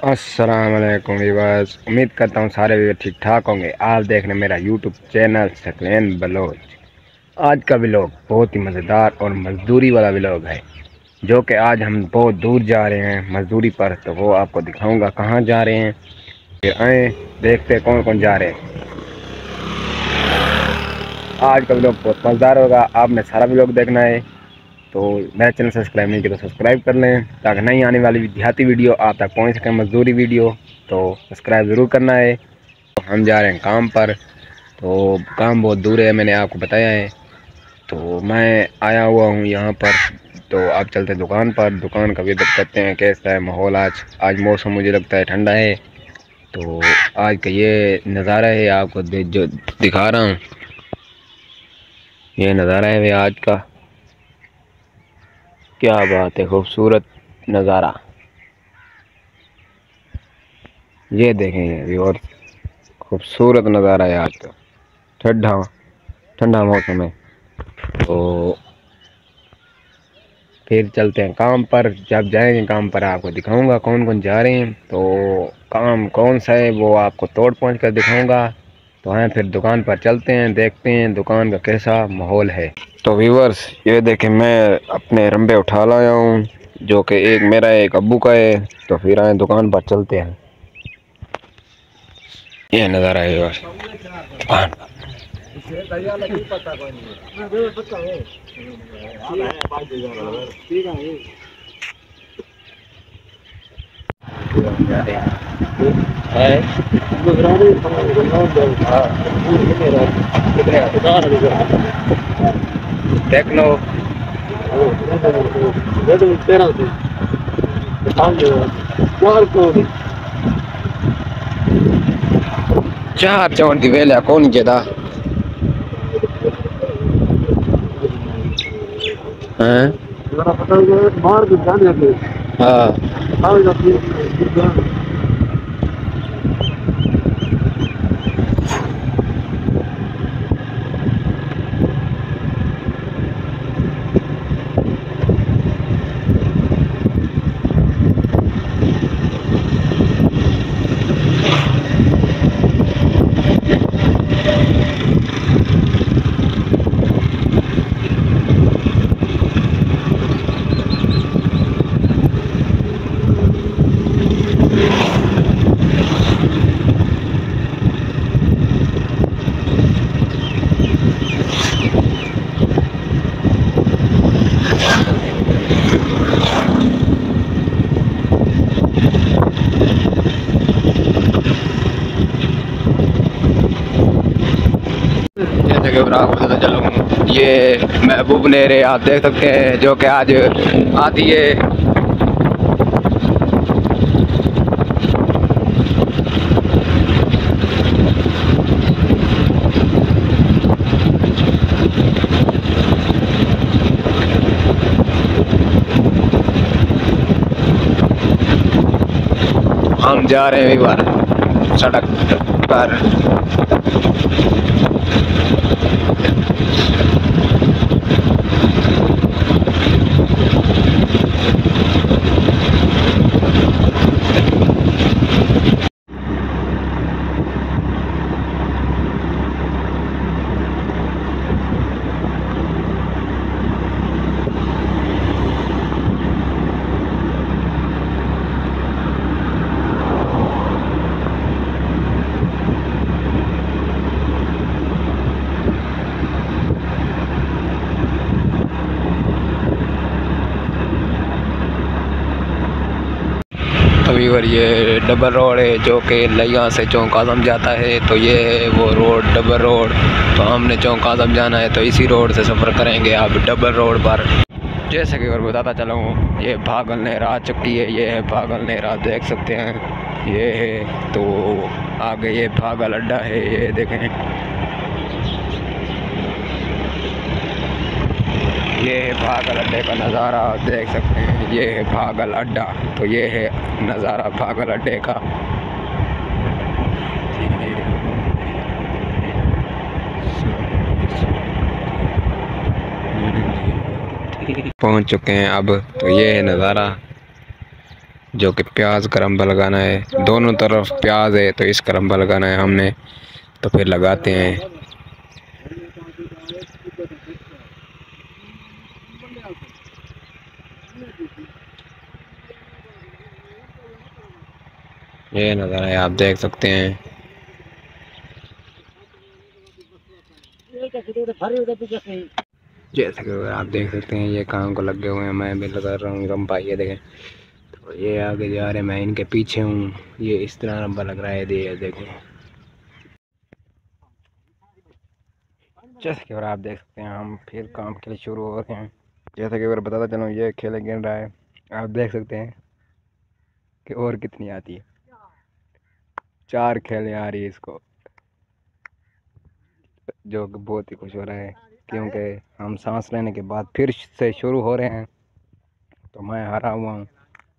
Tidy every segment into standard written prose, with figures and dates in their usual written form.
अस्सलाम वालेकुम वीवर्स, उम्मीद करता हूँ सारे व्यूवर ठीक ठाक होंगे। आप देख रहे हैं मेरा यूट्यूब चैनल सकलैन बलोच। आज का व्लॉग बहुत ही मज़ेदार और मजदूरी वाला व्लॉग है, जो कि आज हम बहुत दूर जा रहे हैं मजदूरी पर। तो वो आपको दिखाऊंगा कहाँ जा रहे हैं। फिर आए देखते हैं कौन कौन जा रहे हैं। आज का व्लॉग बहुत मज़ेदार होगा, आपने सारा व्लॉग देखना है। तो मेरा चैनल सब्सक्राइब नहीं किया तो सब्सक्राइब कर लें, ताकि नई आने वाली देहाती वीडियो आप तक पहुंच सके, मजदूरी वीडियो। तो सब्सक्राइब ज़रूर करना है। तो हम जा रहे हैं काम पर। तो काम बहुत दूर है, मैंने आपको बताया है। तो मैं आया हुआ हूँ यहाँ पर। तो आप चलते दुकान पर, दुकान का विजिट करते हैं कैसा है माहौल। आज मौसम मुझे लगता है ठंडा है। तो आज का ये नज़ारा है, आपको जो दिखा रहा हूँ, ये नज़ारा है आज का। क्या बात है, खूबसूरत नज़ारा। ये देखें व्यूअर्स, खूबसूरत नज़ारा है आज का। ठंडा ठंडा मौसम है। तो फिर चलते हैं काम पर। जब जाएंगे काम पर आपको दिखाऊंगा कौन कौन जा रहे हैं। तो काम कौन सा है वो आपको तोड़ पहुँच कर दिखाऊंगा। तो हाँ, फिर दुकान पर चलते हैं, देखते हैं दुकान का कैसा माहौल है। तो व्यूअर्स ये देखें, मैं अपने रंबे उठा लाया हूँ, जो कि एक मेरा है एक अब्बू का है। तो फिर आए दुकान पर चलते हैं। ये नज़ारा है व्यूअर्स दुकान का। टेक्नो चार चौंठ की वेला कौन जदा हैं। हाँ आपको पता चलूँ, ये महबूब नेरे आप देख सकते हैं, जो कि आज आती है। हम जा रहे हैं एक बार सड़क पर। व्यूअर ये डबल रोड है, जो कि लिया से चौक आज़म जाता है। तो ये है वो रोड, डबल रोड। तो हमने चौक आज़म जाना है, तो इसी रोड से सफ़र करेंगे अब डबल रोड पर। जैसे कि और बताता चला हूँ, ये भागल नहर आ चुकी है। ये है भागल नहर, आप देख सकते हैं ये है। तो आगे ये भागल अड्डा है, ये देखें। ये है भागल अड्डे का नज़ारा, आप देख सकते हैं। ये है भागल अड्डा। तो ये है नज़ारा भागल अड्डे का। पहुंच चुके हैं अब। तो ये है नज़ारा। जो कि प्याज का रंबा लगाना है। दोनों तरफ प्याज है तो इसका रंबा लगाना है हमने, तो फिर लगाते हैं। ये नज़ारा है, आप देख सकते हैं। जैसे कि आप देख सकते हैं ये काम को लगे हुए हैं, मैं भी लगा रहा हूँ रंबा। ये देखें, तो ये आगे जा रहे हैं, मैं इनके पीछे हूँ। ये इस तरह रंबा लग रहा है, ये देखें। जैसे कि आप देख सकते हैं हम फिर काम के लिए शुरू हो रहे हैं। जैसे कि बताता चलूँ, ये खेले गिन रहा है, आप देख सकते हैं कि और कितनी आती है। 4 खेले आ रही है इसको, जो कि बहुत ही खुश हो रहा है क्योंकि हम सांस लेने के बाद फिर से शुरू हो रहे हैं। तो मैं हारा हुआ हूँ,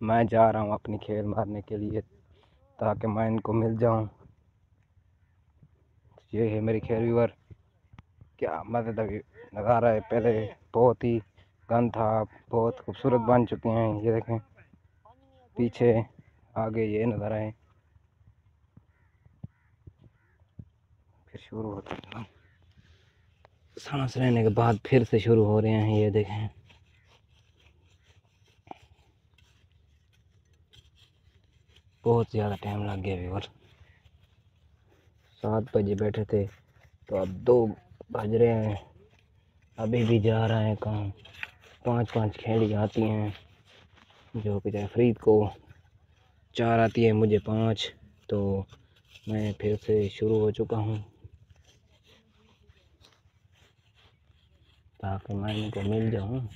मैं जा रहा हूँ अपनी खेल मारने के लिए ताकि मैं इनको मिल जाऊँ। ये है मेरी खेल व्यूअर, क्या मज़ेदार नज़ारा है। पहले बहुत ही गंद था, बहुत खूबसूरत बन चुके हैं। ये देखें पीछे आगे ये नज़ारा है। फिर शुरू होता है, सांस लेने के बाद फिर से शुरू हो रहे हैं। ये देखें बहुत ज़्यादा टाइम लग गया व्यूअर। 7 बजे बैठे थे तो अब 2 बज रहे हैं, अभी भी जा रहा है काम। 5-5 खेड़ी आती हैं, जो कि फरीद को 4 आती है, मुझे 5। तो मैं फिर से शुरू हो चुका हूँ ताकि मैं इनको मिल जाऊँ।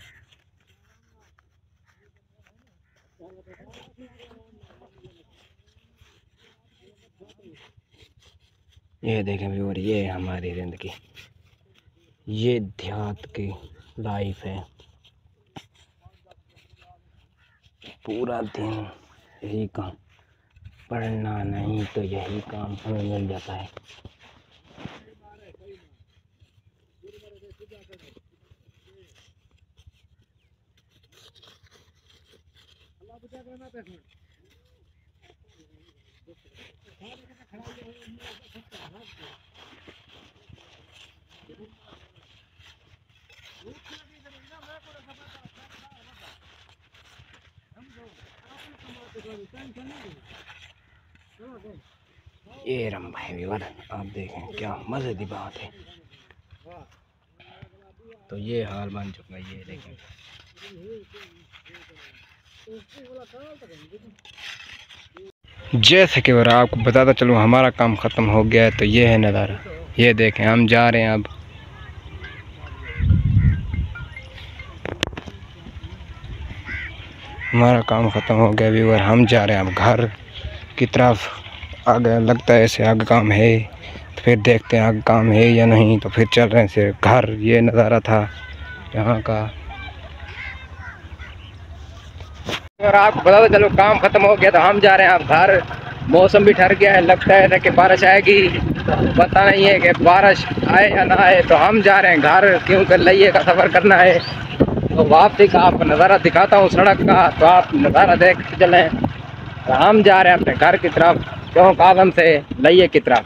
ये देखें व्यूअर, ये हमारी ज़िंदगी, ये देहात की लाइफ है। पूरा दिन यही काम, पढ़ना नहीं तो यही काम हमें मिल जाता है। ये रंबा है व्यूअर, आप देखें क्या मज़े की बात है। तो ये हाल बन चुका है, ये देखें। जैसे कि आपको बताता चलूँ हमारा काम ख़त्म हो गया है। तो ये है नज़ारा, ये देखें हम जा रहे हैं अब। हमारा काम ख़त्म हो गया व्यूअर, हम जा रहे हैं अब घर की तरफ। आगे लगता है ऐसे आगे काम है, तो फिर देखते हैं आगे काम है या नहीं, तो फिर चल रहे हैं सिर्फ घर। ये नज़ारा था यहाँ का। और आपको बताता चलो काम ख़त्म हो गया, तो हम जा रहे हैं अब घर। मौसम भी ठहर गया है, लगता है कि बारिश आएगी, पता नहीं है कि बारिश आए या ना आए। तो हम जा रहे हैं घर, क्योंकि लइये का सफ़र करना है। तो वापसी का आपको नज़ारा दिखाता हूँ सड़क का, तो आप नज़ारा देख के चलें। तो हम जा रहे हैं अपने घर की तरफ, चौक आदम से लइये की तरफ।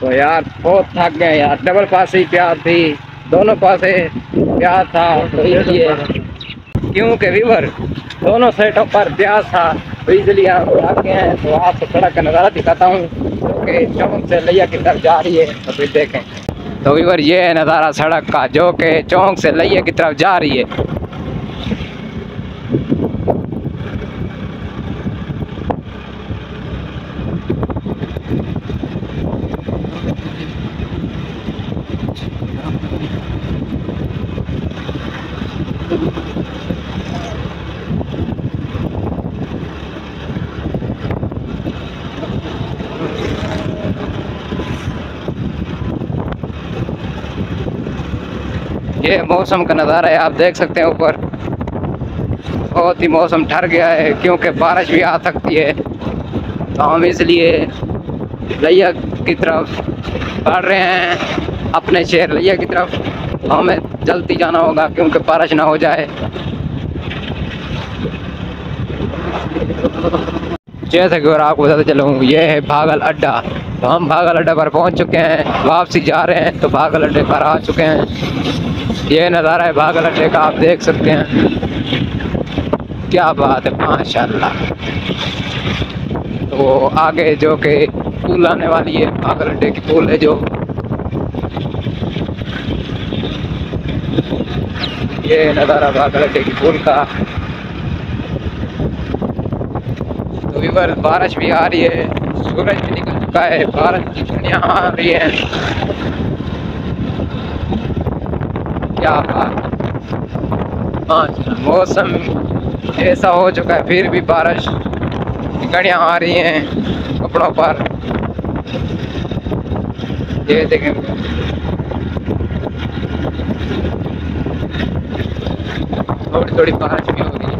तो यार बहुत थक गए यार, डबल पासी प्याज थी, दोनों पासे प्याज था। तो इसलिए क्योंकि व्यूअर दोनों सेटों पर प्याज था, तो इसलिए हम थक गए हैं। तो आपको सड़क का नज़ारा दिखाता हूँ, जो कि चौक से लइया की तरफ जा रही है। तो फिर देखें, तो व्यूअर ये है नज़ारा सड़क का, जो कि चौक से लइया की तरफ जा रही है। ये मौसम का नज़ारा है, आप देख सकते हैं ऊपर बहुत ही मौसम ठहर गया है, क्योंकि बारिश भी आ सकती है। तो हम इसलिए लइया की तरफ बढ़ रहे हैं, अपने शहर लइया की तरफ। हमें जल्दी जाना होगा क्योंकि बारिश ना हो जाए। जैसे कि और आपको बताते चलूँ, ये है भागल अड्डा। तो हम भागल अड्डा पर पहुंच चुके हैं, वापसी जा रहे हैं तो भागल अड्डे पर आ चुके हैं। ये नज़ारा है भागल अड्डे का, आप देख सकते हैं। क्या बात है, माशाल्लाह। तो आगे जो कि पुल आने वाली है, भागल अड्डे की पुल है जो, ये नज़ारा भागल अड्डे की पुल का। तो इधर बारिश भी आ रही है, सूरज भी निकल चुका है, बारिश की छुट्टियाँ आ रही हैं। क्या बात, मौसम ऐसा हो चुका है, फिर भी बारिश की घड़ियाँ आ रही हैं कपड़ों पर। ये देखें, थोड़ी थोड़ी बारिश भी हो रही है।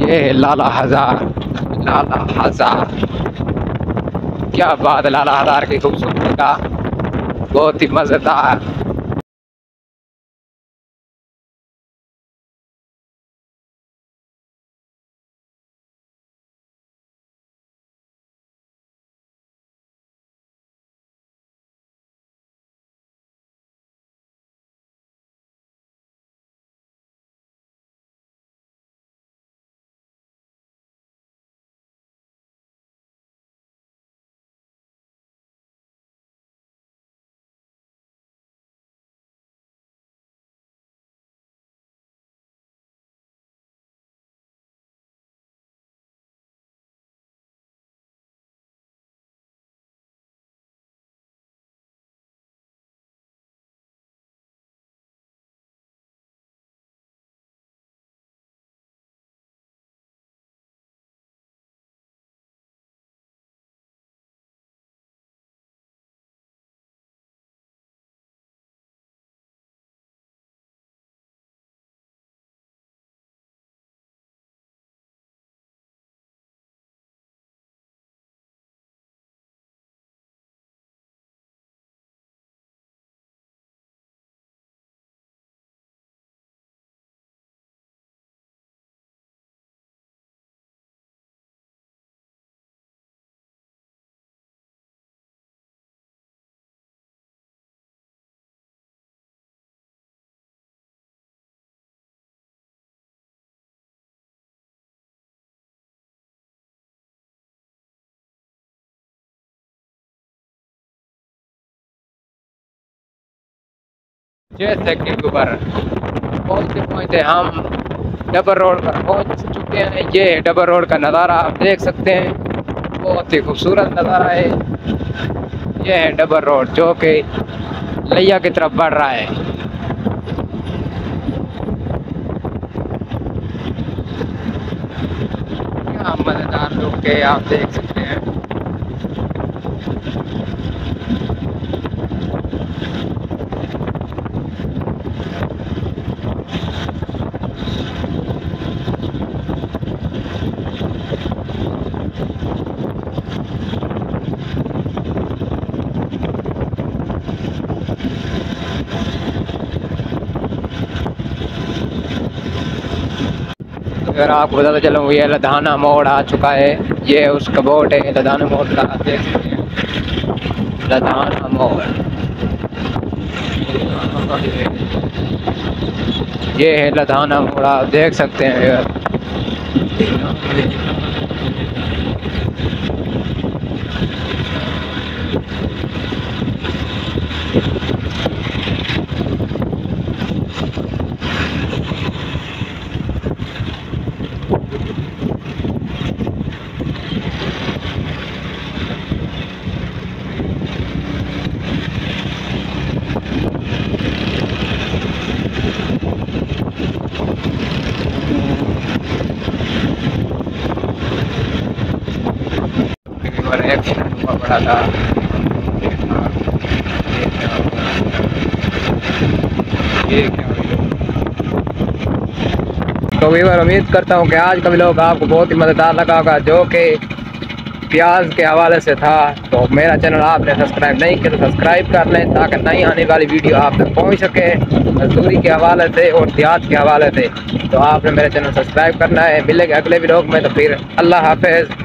ये है लाला हजार, लाला हजार। क्या बात है, लाला हजार की खूबसूरती का, बहुत ही मजेदार। जैसे कि ऊपर पहुँचते पहुँचते हम डबल रोड पर पहुँच चुके हैं। ये डबल रोड का नज़ारा आप देख सकते हैं, बहुत ही खूबसूरत नज़ारा है। ये है डबल रोड जो कि लिया की तरफ बढ़ रहा है। क्या मज़ेदार लोग के आप देख सकते हैं। अगर आपको बताता चलूँ, ये लधाना मोड़ आ चुका है। ये उसका बोर्ड है लधाना मोड़ का, देख सकते हैं, लधाना मोड़। ये है लधाना मोड़, आप देख सकते हैं यार। एक्सीडेंट हुआ पड़ा था। तो व्यूअर, उम्मीद करता हूँ कि आज का व्लॉग आपको बहुत ही मज़ेदार लगा होगा, जो कि प्याज के हवाले से था। तो मेरा चैनल आपने सब्सक्राइब नहीं किया तो सब्सक्राइब कर लें ताकि नई आने वाली वीडियो आप तक पहुंच सके। मजदूरी के हवाले से और देहात के हवाले से तो आपने मेरा चैनल सब्सक्राइब करना है। मिलेंगे अगले व्लॉग में, तो फिर अल्लाह हाफिज़।